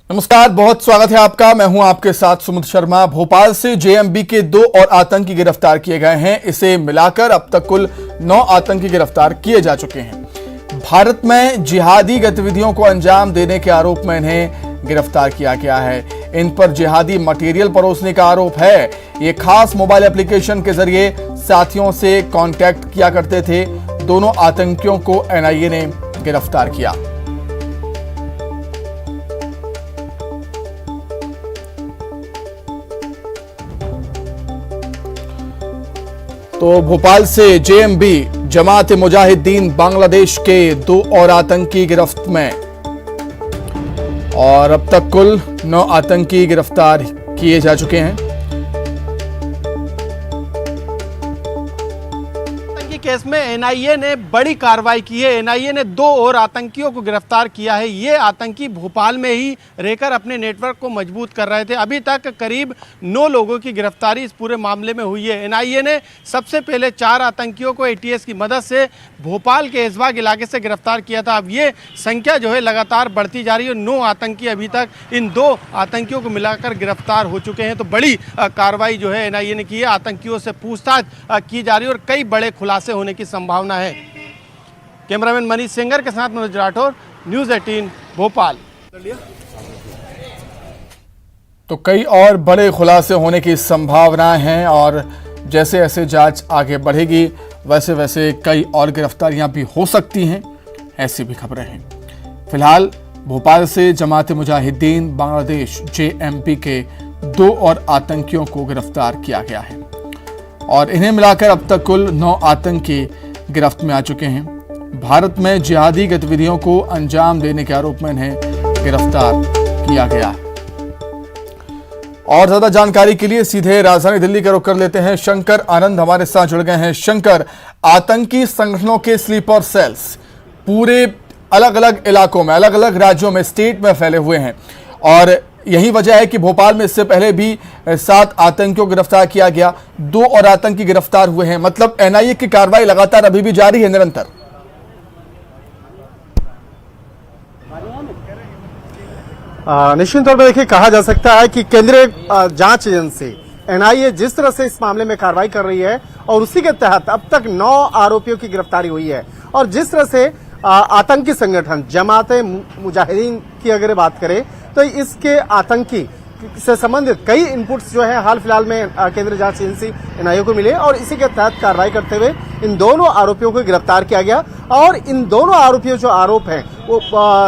नमस्कार, बहुत स्वागत है आपका। मैं हूं आपके साथ सुमित शर्मा। भोपाल से जेएमबी के 2 और आतंकी गिरफ्तार किए गए हैं। इसे मिलाकर अब तक कुल 9 आतंकी गिरफ्तार किए जा चुके हैं। भारत में जिहादी गतिविधियों को अंजाम देने के आरोप में इन्हें गिरफ्तार किया गया है। इन पर जिहादी मटेरियल परोसने का आरोप है। ये खास मोबाइल एप्लीकेशन के जरिए साथियों से कांटेक्ट किया करते थे। दोनों आतंकियों को एनआईए ने गिरफ्तार किया। तो भोपाल से जेएमबी जमात मुजाहिदीन बांग्लादेश के 2 और आतंकी गिरफ्त में, और अब तक कुल 9 आतंकी गिरफ्तार किए जा चुके हैं। केस में एनआईए ने बड़ी कार्रवाई की है। एनआईए ने 2 और आतंकियों को गिरफ्तार किया है। ये आतंकी भोपाल में ही रहकर अपने नेटवर्क को मजबूत कर रहे थे। अभी तक करीब 9 लोगों की गिरफ्तारी इस पूरे मामले में हुई है। एनआईए ने सबसे पहले 4 आतंकियों को एटीएस की मदद से भोपाल के ऐशबाग इलाके से गिरफ्तार किया था। अब ये संख्या जो है लगातार बढ़ती जा रही है। 9 आतंकी अभी तक इन 2 आतंकियों को मिलाकर गिरफ्तार हो चुके हैं। तो बड़ी कार्रवाई जो है एनआईए ने की है। आतंकियों से पूछताछ की जा रही है और कई बड़े खुलासे होने की संभावना है। कैमरामैन मनीष सेंगर के साथ मनोज राठौर, न्यूज़ 18 भोपाल। तो कई और बड़े खुलासे होने की संभावनाएं हैं और जैसे जैसे जांच आगे बढ़ेगी वैसे वैसे कई और गिरफ्तारियां भी हो सकती हैं, ऐसी भी खबरें हैं। फिलहाल भोपाल से जमात मुजाहिदीन बांग्लादेश जेएमपी के 2 और आतंकियों को गिरफ्तार किया गया है और इन्हें मिलाकर अब तक कुल 9 आतंकी गिरफ्त में आ चुके हैं। भारत में जिहादी गतिविधियों को अंजाम देने के आरोप में इन्हें गिरफ्तार किया गया है। और ज्यादा जानकारी के लिए सीधे राजधानी दिल्ली का रुख कर लेते हैं। शंकर आनंद हमारे साथ जुड़ गए हैं। शंकर, आतंकी संगठनों के स्लीपर सेल्स पूरे अलग अलग इलाकों में, अलग अलग राज्यों में, स्टेट में फैले हुए हैं और यही वजह है कि भोपाल में इससे पहले भी 7 आतंकियों को गिरफ्तार किया गया, 2 और आतंकी गिरफ्तार हुए हैं। मतलब एनआईए की कार्रवाई लगातार अभी भी जारी है, निरंतर। निश्चित तौर पर देखिए, कहा जा सकता है कि केंद्रीय जांच एजेंसी एनआईए जिस तरह से इस मामले में कार्रवाई कर रही है और उसी के तहत अब तक 9 आरोपियों की गिरफ्तारी हुई है। और जिस तरह से आतंकी संगठन जमात मुजाहिदीन की अगर बात करें तो इसके आतंकी से संबंधित कई इनपुट्स जो है हाल फिलहाल में केंद्रीय जांच एजेंसी एनआईए को मिले और इसी के तहत कार्रवाई करते हुए इन दोनों आरोपियों को गिरफ्तार किया गया। और इन दोनों आरोपियों जो आरोप हैं वो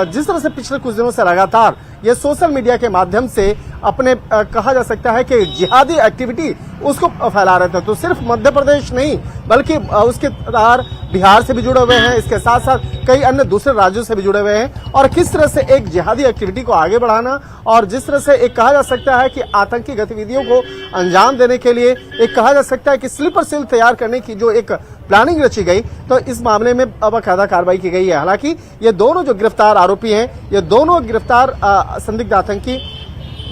जिस तरह से पिछले कुछ दिनों से लगातार ये सोशल मीडिया के माध्यम से अपने कहा जा सकता है कि जिहादी एक्टिविटी उसको फैला रहे थे। तो सिर्फ मध्य प्रदेश नहीं बल्कि उसके तार बिहार से भी जुड़े हुए हैं, इसके साथ साथ कई अन्य दूसरे राज्यों से भी जुड़े हुए हैं। और किस तरह से एक जिहादी एक्टिविटी को आगे बढ़ाना और जिस तरह से एक कहा जा सकता है कि आतंकी गतिविधियों को अंजाम देने के लिए एक कहा जा सकता है कि स्लीपर सेल तैयार करने की जो एक प्लानिंग रची गई, तो इस मामले में बाकायदा कार्रवाई की गई है। हालांकि ये दोनों जो गिरफ्तार आरोपी हैं, ये दोनों गिरफ्तार संदिग्ध आतंकी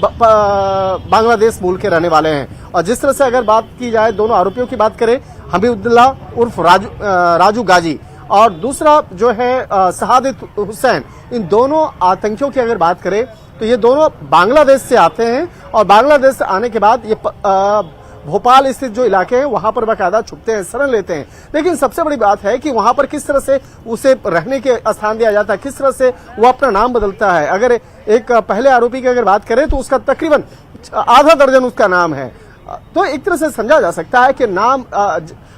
बांग्लादेश मूल के रहने वाले हैं। और जिस तरह से अगर बात की जाए, दोनों आरोपियों की बात करें, हबीबुल्ला उर्फ राजू गाजी और दूसरा जो है शहादत हुसैन, इन दोनों आतंकियों की अगर बात करें तो ये दोनों बांग्लादेश से आते हैं और बांग्लादेश से आने के बाद ये भोपाल स्थित जो इलाके हैं वहां पर बाकायदा छुपते हैं, शरण लेते हैं। लेकिन सबसे बड़ी बात है कि वहां पर किस तरह से उसे रहने के स्थान दिया जाता है, किस तरह से वो अपना नाम बदलता है। अगर एक पहले आरोपी की अगर बात करें तो उसका तकरीबन आधा दर्जन उसका नाम है। तो एक तरह से समझा जा सकता है कि नाम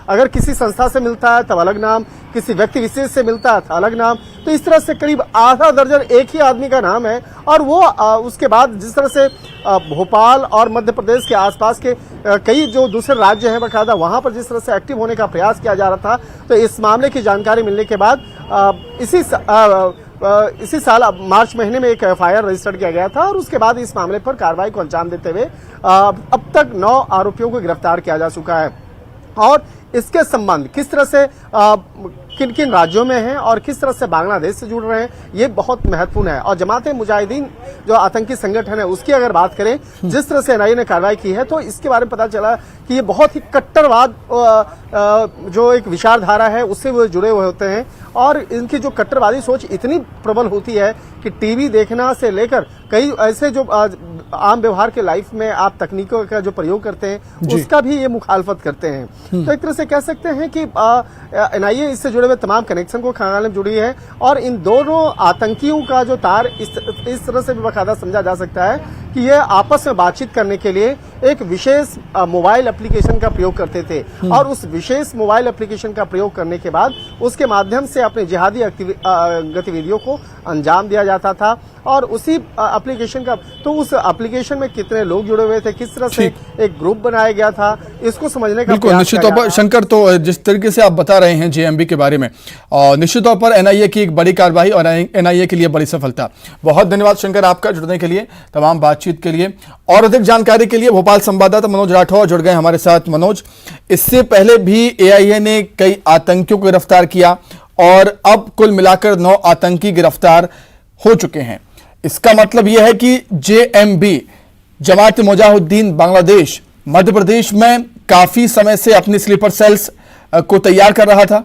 अगर किसी संस्था से मिलता है तब अलग नाम, किसी व्यक्ति विशेष से मिलता है तो अलग नाम। तो इस तरह से करीब आधा दर्जन एक ही आदमी का नाम है। और वो उसके बाद जिस तरह से भोपाल और मध्य प्रदेश के आसपास के कई जो दूसरे राज्य हैं बाकायदा वहां पर जिस तरह से एक्टिव होने का प्रयास किया जा रहा था, तो इस मामले की जानकारी मिलने के बाद इसी साल मार्च महीने में एक एफआईआर रजिस्टर्ड किया गया था और उसके बाद इस मामले पर कार्रवाई को अंजाम देते हुए अब तक 9 आरोपियों को गिरफ्तार किया जा चुका है। और इसके संबंध किस तरह से किन किन राज्यों में हैं और किस तरह से बांग्लादेश से जुड़ रहे हैं, ये बहुत महत्वपूर्ण है। और जमाते मुजाहिदीन जो आतंकी संगठन है उसकी अगर बात करें, जिस तरह से एनआईए ने कार्रवाई की है, तो इसके बारे में पता चला कि ये बहुत ही कट्टरवाद जो एक विचारधारा है उससे वो जुड़े हुए होते हैं। और इनकी जो कट्टरवादी सोच इतनी प्रबल होती है कि टीवी देखना से लेकर कई ऐसे जो आम व्यवहार के लाइफ में आप तकनीकों का जो प्रयोग करते हैं उसका भी ये मुखालफत करते हैं। तो एक तरह से कह सकते हैं कि एनआईए इससे जुड़े हुए तमाम कनेक्शन को खंगालने में जुड़ी है और इन दोनों आतंकियों का जो तार इस तरह से भी बाकायदा समझा जा सकता है कि ये आपस में बातचीत करने के लिए एक विशेष मोबाइल एप्लीकेशन का प्रयोग करते थे और उस विशेष मोबाइल एप्लीकेशन का प्रयोग करने के बाद उसके माध्यम से अपने जिहादी गतिविधियों को अंजाम दिया जाता था। और उसी एप्लीकेशन का, तो उस एप्लीकेशन में कितने लोग जुड़े हुए थे, किस तरह से एक ग्रुप बनाया गया था, इसको समझने का बिल्कुल निश्चित तौर पर शंकर, तो जिस तरीके से आप बता रहे हैं जेएमबी के बारे में, और निश्चित तौर पर एनआईए की एक बड़ी कार्रवाई और एनआईए के लिए बड़ी सफलता। बहुत धन्यवाद शंकर आपका जुड़ने के लिए, तमाम बातचीत के लिए। और अधिक जानकारी के लिए भोपाल संवाददाता मनोज राठौर जुड़ गए हमारे साथ। मनोज, इससे पहले भी एआईए ने कई आतंकियों को गिरफ्तार किया और अब कुल मिलाकर 9 आतंकी गिरफ्तार हो चुके हैं। इसका मतलब यह है कि जेएमबी, जमात मुजाहिदीन बांग्लादेश, मध्य प्रदेश में काफी समय से अपनी स्लीपर सेल्स को तैयार कर रहा था।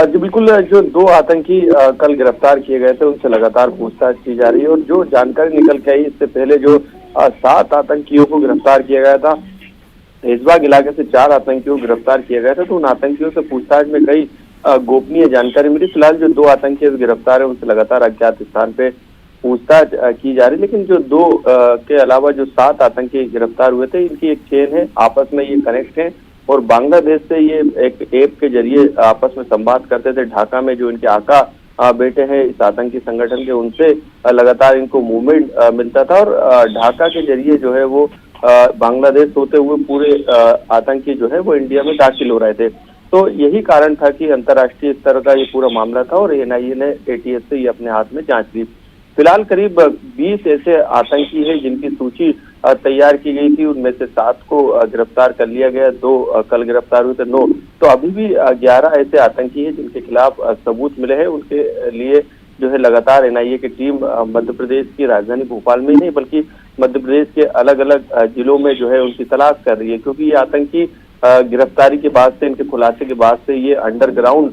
जी बिल्कुल, जो 2 आतंकी कल गिरफ्तार किए गए थे उनसे लगातार पूछताछ की जा रही है और जो जानकारी निकल के आई, इससे पहले जो 7 आतंकियों को गिरफ्तार किया गया था, ऐशबाग इलाके से 4 आतंकियों को गिरफ्तार किया गया था। तो उन आतंकियों से पूछताछ में कई गोपनीय जानकारी मिली। फिलहाल जो 2 आतंकी गिरफ्तार है उनसे लगातार अज्ञात स्थान पे पूछताछ की जा रही, लेकिन जो 2 के अलावा जो 7 आतंकी गिरफ्तार हुए थे, इनकी एक चेन है, आपस में ये कनेक्ट है और बांग्लादेश से ये एक ऐप के जरिए आपस में संवाद करते थे। ढाका में जो इनके आका बेटे हैं इस आतंकी संगठन के, उनसे लगातार इनको मूवमेंट मिलता था और ढाका के जरिए जो है वो बांग्लादेश होते हुए पूरे आतंकी जो है वो इंडिया में दाखिल हो रहे थे। तो यही कारण था कि अंतर्राष्ट्रीय स्तर का ये पूरा मामला था और एनआईए ने एटीएस से ये अपने हाथ में जांच ली। फिलहाल करीब 20 ऐसे आतंकी हैं जिनकी सूची तैयार की गई थी, उनमें से 7 को गिरफ्तार कर लिया गया, 2 कल गिरफ्तार हुए थे, 9। तो अभी भी 11 ऐसे आतंकी हैं जिनके खिलाफ सबूत मिले हैं। उनके लिए जो है लगातार एनआईए की टीम मध्य प्रदेश की राजधानी भोपाल में ही नहीं बल्कि मध्य प्रदेश के अलग अलग जिलों में जो है उनकी तलाश कर रही है, क्योंकि ये आतंकी गिरफ्तारी के बाद से, इनके खुलासे के बाद से ये अंडरग्राउंड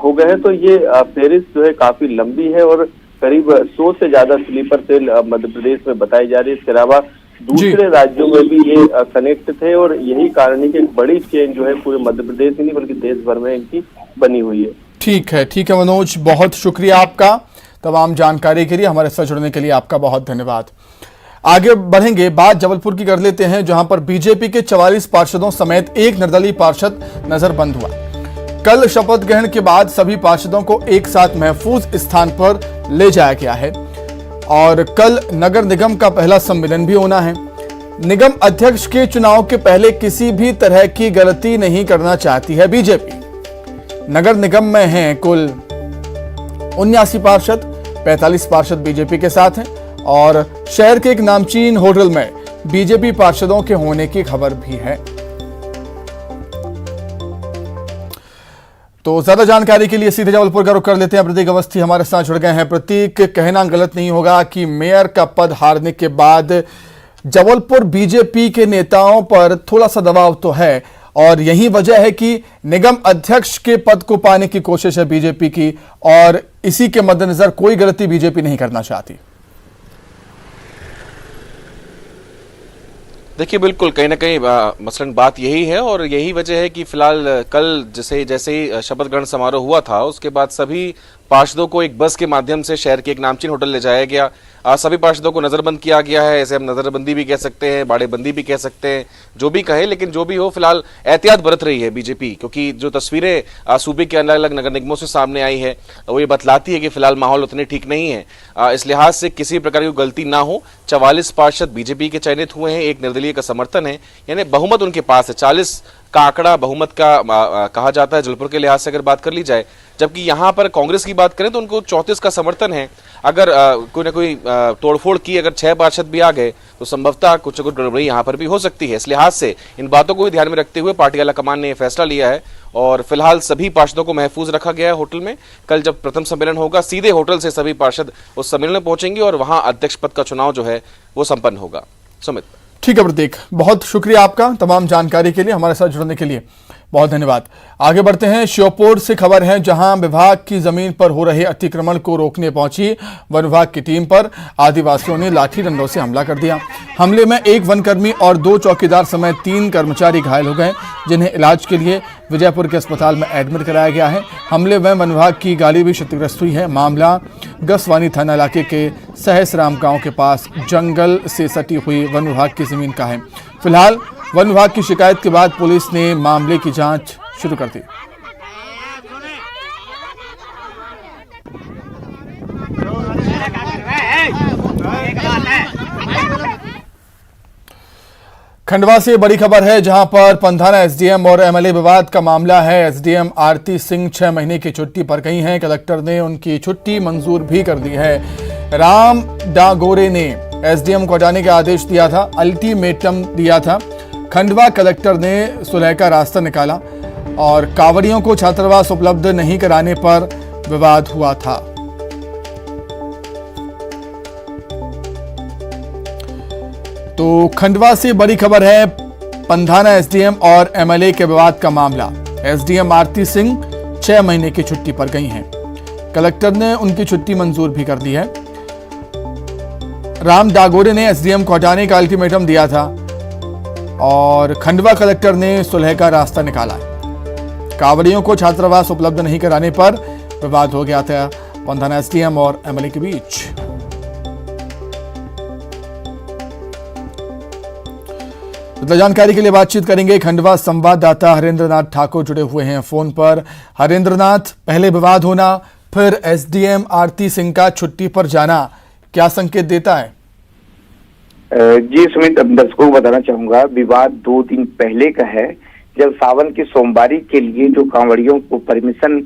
हो गए हैं। तो ये फेरिस्त जो है काफी लंबी है और करीब 100 से ज्यादा स्लीपर सेल मध्य प्रदेश में बताई जा रही है। इसके अलावा दूसरे राज्यों में भी ये कनेक्ट थे और यही कारण है कि एक बड़ी चेन जो है पूरे मध्य प्रदेश ही नहीं बल्कि देश भर में इनकी बनी हुई है। ठीक है मनोज, बहुत शुक्रिया आपका तमाम जानकारी के लिए, हमारे साथ जुड़ने के लिए आपका बहुत धन्यवाद। आगे बढ़ेंगे, बात जबलपुर की कर लेते हैं, जहां पर बीजेपी के 44 पार्षदों समेत एक निर्दलीय पार्षद नजरबंद हुआ। कल शपथ ग्रहण के बाद सभी पार्षदों को एक साथ महफूज स्थान पर ले जाया गया है और कल नगर निगम का पहला सम्मेलन भी होना है। निगम अध्यक्ष के चुनाव के पहले किसी भी तरह की गलती नहीं करना चाहती है बीजेपी। नगर निगम में हैं कुल 79 पार्षद, 45 पार्षद बीजेपी के साथ हैं और शहर के एक नामचीन होटल में बीजेपी पार्षदों के होने की खबर भी है। तो ज्यादा जानकारी के लिए सीधे जबलपुर का रुख कर लेते हैं। प्रतीक अवस्थी हमारे साथ जुड़ गए हैं। प्रतीक, कहना गलत नहीं होगा कि मेयर का पद हारने के बाद जबलपुर बीजेपी के नेताओं पर थोड़ा सा दबाव तो है और यही वजह है कि निगम अध्यक्ष के पद को पाने की कोशिश है बीजेपी की और इसी के मद्देनजर कोई गलती बीजेपी नहीं करना चाहती। देखिए बिल्कुल, कहीं ना कहीं मसलन बात यही है और यही वजह है कि फिलहाल कल जैसे ही शपथ ग्रहण समारोह हुआ था उसके बाद सभी पार्षदों को एक बस के माध्यम से शहर के एक नामचीन होटल ले जाया गया। सभी पार्षदों को नजरबंद किया गया है। ऐसे हम नजरबंदी भी कह सकते हैं, बाड़ेबंदी भी कह सकते हैं, जो भी कहे, लेकिन जो भी हो फिलहाल एहतियात बरत रही है बीजेपी, क्योंकि जो तस्वीरें सूबे के अलग अलग नगर निगमों से सामने आई है वो ये बतलाती है कि फिलहाल माहौल उतने ठीक नहीं है। इस लिहाज से किसी प्रकार की गलती ना हो। 44 पार्षद बीजेपी के चयनित हुए हैं, एक निर्दलीय का समर्थन है, यानी बहुमत उनके पास है। 40 का आंकड़ा बहुमत का कहा जाता है जलपुर के लिहाज से अगर बात कर ली जाए, जबकि यहाँ पर कांग्रेस की बात करें तो उनको 34 का समर्थन है। अगर कोई ना कोई तोड़फोड़ की, अगर 6 पार्षद भी आ गए तो संभवतः कुछ गड़बड़ी यहाँ पर भी हो सकती है। इस लिहाज से इन बातों को भी ध्यान में रखते हुए पार्टी आला कमान ने यह फैसला लिया है और फिलहाल सभी पार्षदों को महफूज रखा गया है होटल में। कल जब प्रथम सम्मेलन होगा, सीधे होटल से सभी पार्षद उस सम्मेलन में पहुंचेंगे और वहां अध्यक्ष पद का चुनाव जो है वो संपन्न होगा। सुमित। ठीक है प्रतीक, बहुत शुक्रिया आपका तमाम जानकारी के लिए, हमारे साथ जुड़ने के लिए बहुत धन्यवाद। आगे बढ़ते हैं, श्योपुर से खबर है जहां विभाग की जमीन पर हो रहे अतिक्रमण को रोकने पहुंची वन विभाग की टीम पर आदिवासियों ने लाठी डंडों से हमला कर दिया। हमले में एक वनकर्मी और 2 चौकीदार समेत 3 कर्मचारी घायल हो गए, जिन्हें इलाज के लिए विजयपुर के अस्पताल में एडमिट कराया गया है। हमले में वन विभाग की गाड़ी भी क्षतिग्रस्त हुई है। मामला गसवानी थाना इलाके के सहसराम गांव के पास जंगल से सटी हुई वन विभाग की जमीन का है। फिलहाल वन विभाग की शिकायत के बाद पुलिस ने मामले की जांच शुरू कर दी। खंडवा से बड़ी खबर है जहां पर पंधाना एसडीएम और एमएलए विवाद का मामला है। एसडीएम आरती सिंह 6 महीने की छुट्टी पर गई हैं। कलेक्टर ने उनकी छुट्टी मंजूर भी कर दी है। राम डागोरे ने एसडीएम को हटाने का आदेश दिया था, अल्टीमेटम दिया था। खंडवा कलेक्टर ने सुलह का रास्ता निकाला और कांवड़ियों को छात्रावास उपलब्ध नहीं कराने पर विवाद हुआ था। तो खंडवा से बड़ी खबर है, पंधाना एसडीएम और एमएलए के विवाद का मामला। एसडीएम आरती सिंह 6 महीने की छुट्टी पर गई हैं। कलेक्टर ने उनकी छुट्टी मंजूर भी कर दी है। राम डागोरे ने एसडीएम को हटाने का अल्टीमेटम दिया था और खंडवा कलेक्टर ने सुलह का रास्ता निकाला है। कांवड़ियों को छात्रावास उपलब्ध नहीं कराने पर विवाद हो गया था पंधाना एसडीएम और एमएलए के बीच। जानकारी के लिए बातचीत करेंगे, खंडवा संवाददाता हरेंद्रनाथ ठाकुर जुड़े हुए हैं फोन पर। हरेंद्रनाथ, पहले विवाद होना, फिर एसडीएम आरती सिंह का छुट्टी पर जाना, क्या संकेत देता है? जी सुमित, दर्शकों को बताना चाहूंगा, विवाद 2 दिन पहले का है, जब सावन की सोमवारी के लिए जो कांवड़ियों को परमिशन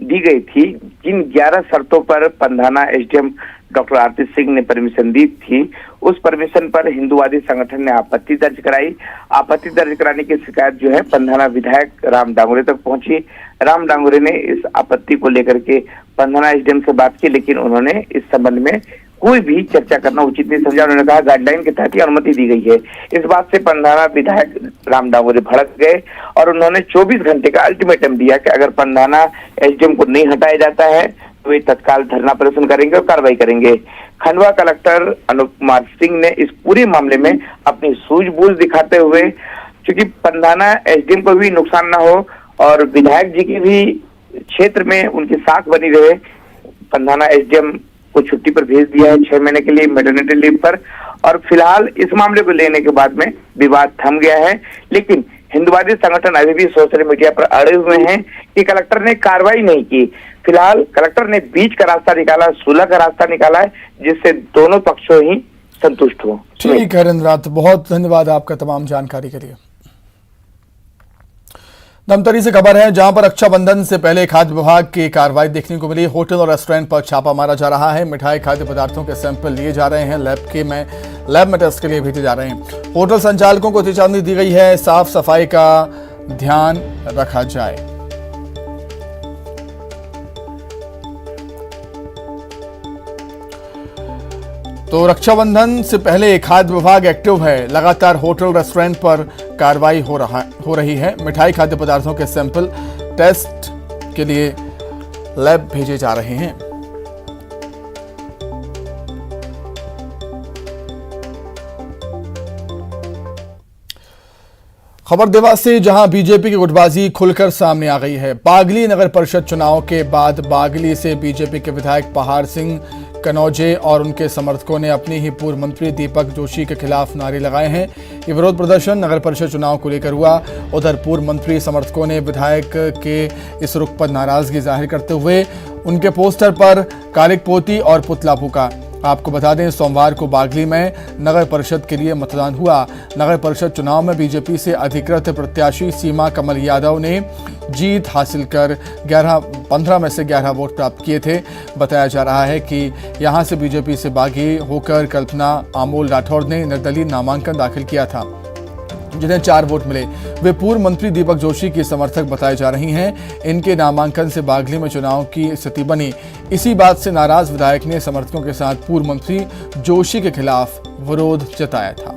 दी गई थी, जिन 11 शर्तों पर पंधाना एसडीएम डॉक्टर आरती सिंह ने परमिशन दी थी, उस परमिशन पर हिंदूवादी संगठन ने आपत्ति दर्ज कराई। आपत्ति दर्ज कराने की शिकायत जो है पंधाना विधायक राम डांगोरे तक पहुंची। राम डांगोरे ने इस आपत्ति को लेकर के पंधाना एसडीएम से बात की, लेकिन उन्होंने इस संबंध में कोई भी चर्चा करना उचित नहीं समझा। उन्होंने कहा गाइडलाइन के तहत ही अनुमति दी गई है। इस बात से पंधाना विधायक राम डांगोरे भड़क गए और उन्होंने 24 घंटे का अल्टीमेटम दिया कि अगर पंधाना एसडीएम को नहीं हटाया जाता है तो वे तत्काल धरना प्रदर्शन करेंगे और कार्रवाई करेंगे। खंडवा कलेक्टर अनुप कुमार सिंह ने इस पूरे मामले में अपनी सूझबूझ दिखाते हुए, क्योंकि पंधाना एसडीएम को भी नुकसान ना हो और विधायक जी की भी क्षेत्र में उनकी साख बनी रहे, पंधाना एसडीएम को छुट्टी पर भेज दिया है 6 महीने के लिए मैटरनिटी लीव पर। और फिलहाल इस मामले को लेने के बाद में विवाद थम गया है, लेकिन हिंदूवादी संगठन अभी भी सोशल मीडिया पर अड़े हुए हैं कि कलेक्टर ने कार्रवाई नहीं की। फिलहाल कलेक्टर ने बीच का रास्ता निकाला, सुलह का रास्ता निकाला है, जिससे दोनों पक्षों ही संतुष्ट हो। ठीक है हरेंद्रनाथ, बहुत धन्यवाद आपका तमाम जानकारी के लिए। धमतरी से खबर है जहां पर रक्षाबंधन से पहले खाद्य विभाग की कार्रवाई देखने को मिली। होटल और रेस्टोरेंट पर छापा मारा जा रहा है। मिठाई खाद्य पदार्थों के सैंपल लिए जा रहे हैं, लैब में टेस्ट के लिए भेजे जा रहे हैं। होटल संचालकों को चेतावनी दी गई है, साफ सफाई का ध्यान रखा जाए। तो रक्षाबंधन से पहले खाद्य विभाग एक्टिव है, लगातार होटल रेस्टोरेंट पर कार्रवाई हो रही है। मिठाई खाद्य पदार्थों के सैंपल टेस्ट के लिए लैब भेजे जा रहे हैं। खबर देवास से जहां बीजेपी की गुटबाजी खुलकर सामने आ गई है। बागली नगर परिषद चुनाव के बाद बागली से बीजेपी के विधायक पहाड़ सिंह कनौजे और उनके समर्थकों ने अपने ही पूर्व मंत्री दीपक जोशी के खिलाफ नारे लगाए हैं। ये विरोध प्रदर्शन नगर परिषद चुनाव को लेकर हुआ। उधर पूर्व मंत्री समर्थकों ने विधायक के इस रुख पर नाराजगी जाहिर करते हुए उनके पोस्टर पर कालिक पोती और पुतला फूका। आपको बता दें, सोमवार को बागली में नगर परिषद के लिए मतदान हुआ। नगर परिषद चुनाव में बीजेपी से अधिकृत प्रत्याशी सीमा कमल यादव ने जीत हासिल कर 15 में से 11 वोट प्राप्त किए थे। बताया जा रहा है कि यहां से बीजेपी से बागी होकर कल्पना अमोल राठौड़ ने निर्दलीय नामांकन दाखिल किया था, जिन्हें 4 वोट मिले। वे पूर्व मंत्री दीपक जोशी की समर्थक बताई जा रही हैं। इनके नामांकन से बागली में चुनाव की स्थिति बनी। इसी बात से नाराज विधायक ने समर्थकों के साथ पूर्व मंत्री जोशी के खिलाफ विरोध जताया था।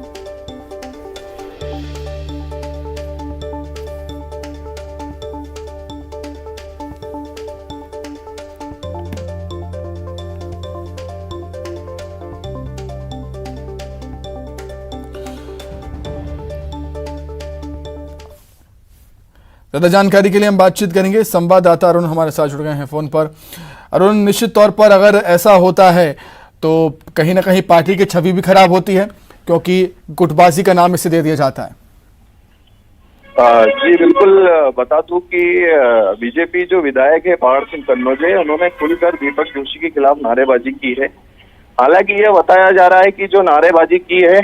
ज्यादा जानकारी के लिए हम बातचीत करेंगे। संवाददाता अरुण हमारे साथ जुड़ गए हैं फोन पर। अरुण, निश्चित तौर पर अगर ऐसा होता है तो कहीं ना कहीं पार्टी की छवि भी खराब होती है, क्योंकि गुटबाजी का नाम इसे दे दिया जाता है। जी बिल्कुल, बता दूं कि बीजेपी जो विधायक है पहाड़ सिंह कन्नौजे, उन्होंने खुलकर दीपक जोशी के खिलाफ नारेबाजी की है। हालांकि यह बताया जा रहा है कि जो नारेबाजी की है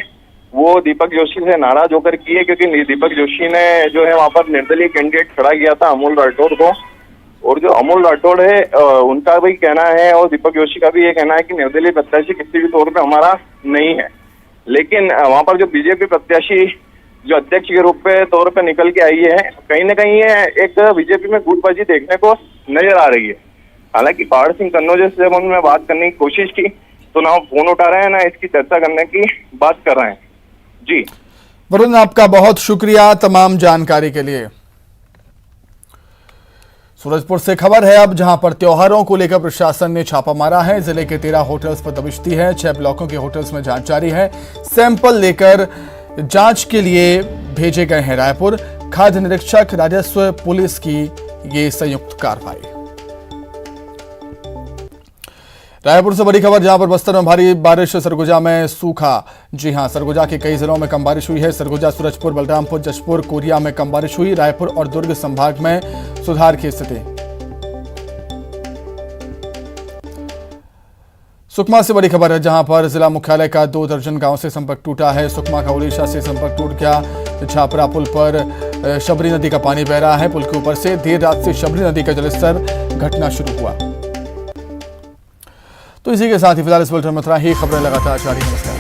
वो दीपक जोशी से नाराज होकर की है, क्योंकि दीपक जोशी ने जो है वहां पर निर्दलीय कैंडिडेट खड़ा किया था अमोल राठौड़ को, और जो अमोल राठौड़ है उनका भी कहना है और दीपक जोशी का भी ये कहना है कि निर्दलीय प्रत्याशी किसी भी तौर पे हमारा नहीं है। लेकिन वहां पर जो बीजेपी प्रत्याशी जो अध्यक्ष के रूप में तौर पे निकल के आई है, कहीं ना कहीं ये एक बीजेपी में गुटबाजी देखने को नजर आ रही है। हालांकि पहाड़ सिंह कन्नौजे से जब उन्होंने बात करने की कोशिश की तो ना फोन उठा रहे हैं ना इसकी चर्चा करने की बात कर रहे हैं। जी वरुण, आपका बहुत शुक्रिया तमाम जानकारी के लिए। सूरजपुर से खबर है अब, जहां पर त्योहारों को लेकर प्रशासन ने छापा मारा है। जिले के 13 होटल्स पर दबिश दी है। 6 ब्लॉकों के होटल्स में जांच जारी है। सैंपल लेकर जांच के लिए भेजे गए हैं रायपुर। खाद्य निरीक्षक, राजस्व, पुलिस की ये संयुक्त कार्रवाई। रायपुर से बड़ी खबर, जहां पर बस्तर में भारी बारिश, सरगुजा में सूखा। जी हां, सरगुजा के कई जिलों में कम बारिश हुई है। सरगुजा, सूरजपुर, बलरामपुर, जशपुर, कोरिया में कम बारिश हुई। रायपुर और दुर्ग संभाग में सुधार की स्थिति। सुकमा से बड़ी खबर है, जहां पर जिला मुख्यालय का 2 दर्जन गांव से संपर्क टूटा है। सुकमा का उड़ीसा से संपर्क टूट गया। छापरा पुल पर शबरी नदी का पानी बह रहा है। पुल के ऊपर से देर रात से शबरी नदी का जलस्तर घटना शुरू हुआ। तो इसी के साथ ही फिलहाल इस बुलेटिन में इतना ही। खबरें लगातार जारी। नमस्कार।